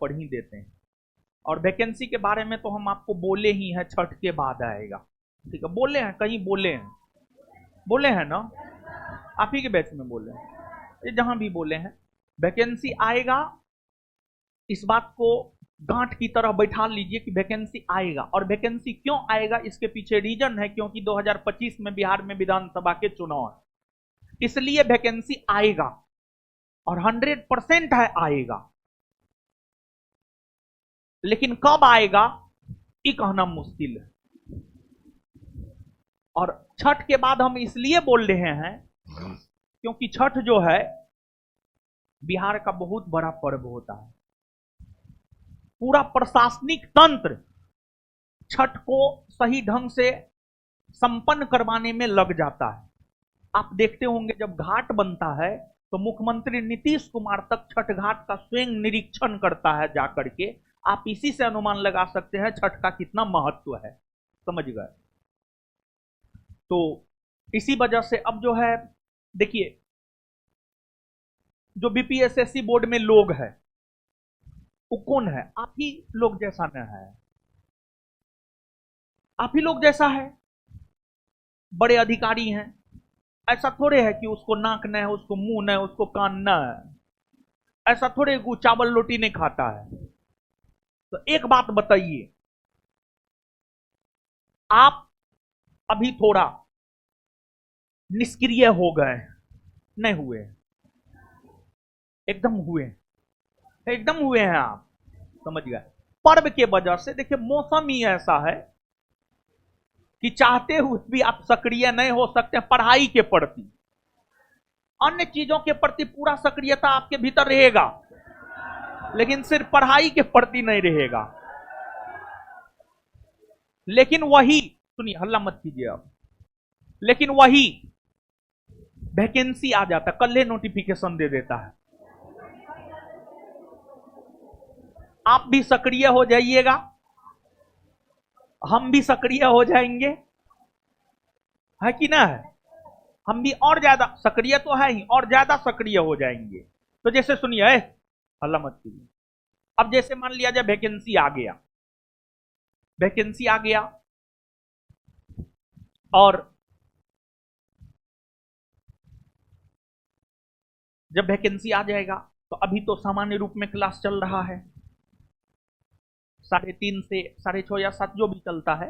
पढ़ ही देते हैं। और वैकेंसी के बारे में तो हम आपको बोले ही हैं, छठ के बाद आएगा। ठीक है, बोले हैं, कहीं बोले हैं, बोले हैं ना, आप ही के बैच में बोले हैं, ये जहां भी बोले हैं वैकेंसी आएगा। इस बात को गांठ की तरह बैठा लीजिए कि वैकेंसी आएगा। और वैकेंसी क्यों आएगा, इसके पीछे रीजन है, क्योंकि 2025 में बिहार में विधानसभा के चुनाव है, इसलिए वैकेंसी आएगा और 100% है आएगा। लेकिन कब आएगा ये कहना मुश्किल है। और छठ के बाद हम इसलिए बोल रहे हैं क्योंकि छठ जो है बिहार का बहुत बड़ा पर्व होता है। पूरा प्रशासनिक तंत्र छठ को सही ढंग से संपन्न करवाने में लग जाता है। आप देखते होंगे जब घाट बनता है तो मुख्यमंत्री नीतीश कुमार तक छठ घाट का स्वयं निरीक्षण करता है जाकर के। आप इसी से अनुमान लगा सकते हैं छठ का कितना महत्व है, समझ गए। तो इसी वजह से अब जो है देखिए, जो बीपीएसएससी बोर्ड में लोग हैं वो कौन है, आप ही लोग जैसा न है, आप ही लोग जैसा है, बड़े अधिकारी हैं। ऐसा थोड़े है कि उसको नाक न है, उसको मुंह न है, उसको कान न है। ऐसा थोड़े कि चावल रोटी नहीं खाता है। तो एक बात बताइए, आप अभी थोड़ा निष्क्रिय हो गए, नहीं हुए, एकदम हुए, एकदम हुए हैं आप, समझ गए। पर्व के वजह से देखिए मौसम ही ऐसा है कि चाहते हुए भी आप सक्रिय नहीं हो सकते। पढ़ाई के प्रति, अन्य चीजों के प्रति पूरा सक्रियता आपके भीतर रहेगा, लेकिन सिर्फ पढ़ाई के प्रति नहीं रहेगा। लेकिन वही, सुनिए हल्ला मत कीजिए आप, लेकिन वही वैकेंसी आ जाता, कल ही नोटिफिकेशन दे देता है, आप भी सक्रिय हो जाइएगा, हम भी सक्रिय हो जाएंगे, है कि ना है। हम भी और ज्यादा सक्रिय तो है ही, और ज्यादा सक्रिय हो जाएंगे। तो जैसे सुनिए, हल्ला मत कीजिए। अब जैसे मान लिया जाए वैकेंसी आ गया, वैकेंसी आ गया और जब वैकेंसी आ जाएगा तो अभी तो सामान्य रूप में क्लास चल रहा है, 3:30 से 6:30 या 7 जो भी चलता है।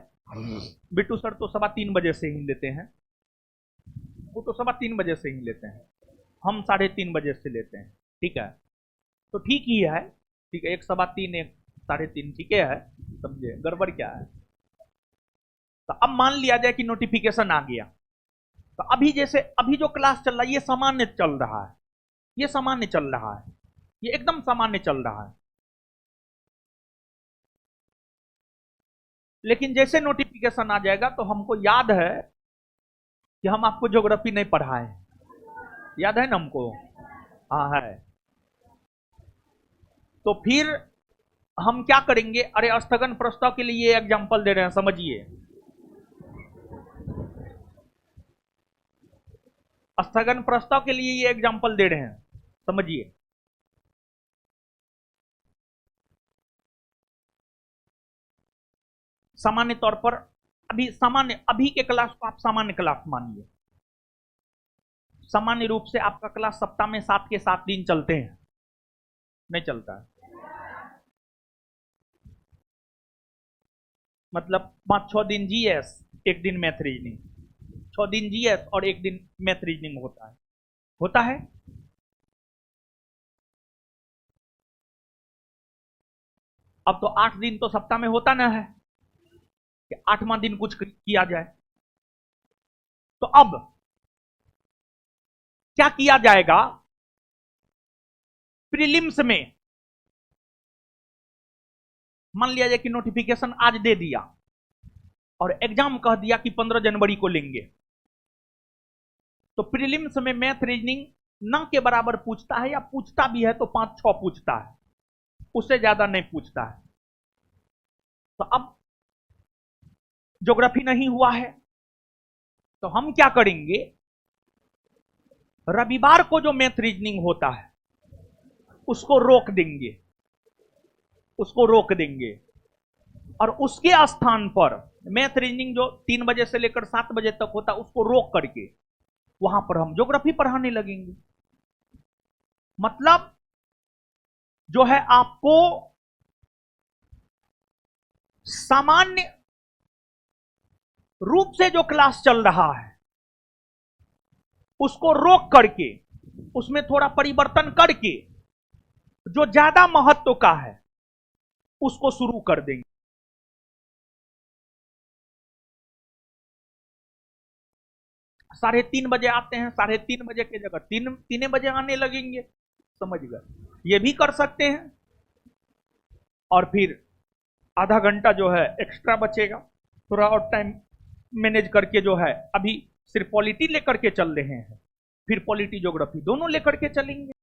बिट्टू सर तो 3:15 बजे से ही लेते हैं, वो तो 3:15 बजे से ही लेते हैं, हम 3:30 बजे से लेते हैं। ठीक है, तो ठीक ही है, ठीक है, 1 3:15 1 3:30 ठीक है, समझे, गड़बड़ क्या है। तो अब मान लिया जाए कि नोटिफिकेशन आ गया, तो अभी जैसे अभी जो क्लास चल रहा है ये सामान्य चल रहा है, ये सामान्य चल रहा है, ये एकदम सामान्य चल रहा है। लेकिन जैसे नोटिफिकेशन आ जाएगा तो हमको याद है कि हम आपको ज्योग्राफी नहीं पढ़ाए, याद है ना हमको, हाँ है। तो फिर हम क्या करेंगे, अरे स्थगन प्रस्ताव के लिए ये एग्जांपल दे रहे हैं, समझिए। स्थगन प्रस्ताव के लिए ये एग्जांपल दे रहे हैं, समझिए। सामान्य तौर पर अभी के क्लास को आप सामान्य क्लास मानिए। सामान्य रूप से आपका क्लास सप्ताह में 7 के 7 दिन चलते हैं, नहीं चलता है, मतलब 5-6 दिन जीएस, 1 दिन मैथ रीजनिंग, 6 दिन जीएस और 1 दिन मैथ रीजनिंग होता है, होता है। अब तो 8 दिन तो सप्ताह में होता ना है कि 8वां दिन कुछ किया जाए। तो अब क्या किया जाएगा, प्रीलिम्स में मान लिया जाए कि नोटिफिकेशन आज दे दिया और एग्जाम कह दिया कि 15 जनवरी को लेंगे, तो प्रीलिम्स में मैथ रीजनिंग ना के बराबर पूछता है, या पूछता भी है तो 5-6 पूछता है, उससे ज्यादा नहीं पूछता है। तो अब ज्योग्राफी नहीं हुआ है तो हम क्या करेंगे, रविवार को जो मैथ रीजनिंग होता है उसको रोक देंगे, उसको रोक देंगे, और उसके स्थान पर मैथ रीजनिंग जो 3 बजे से लेकर 7 बजे तक होता उसको रोक करके वहां पर हम ज्योग्राफी पढ़ाने लगेंगे। मतलब जो है आपको सामान्य रूप से जो क्लास चल रहा है उसको रोक करके उसमें थोड़ा परिवर्तन करके जो ज्यादा महत्व का है उसको शुरू कर देंगे। 3:30 बजे आते हैं, 3:30 बजे की जगह 3 बजे आने लगेंगे, समझ गए? ये भी कर सकते हैं। और फिर आधा घंटा जो है एक्स्ट्रा बचेगा, थोड़ा और टाइम मैनेज करके जो है, अभी सिर्फ पॉलिटी लेकर के चल रहे हैं, फिर पॉलिटी ज्योग्राफी दोनों लेकर के चलेंगे।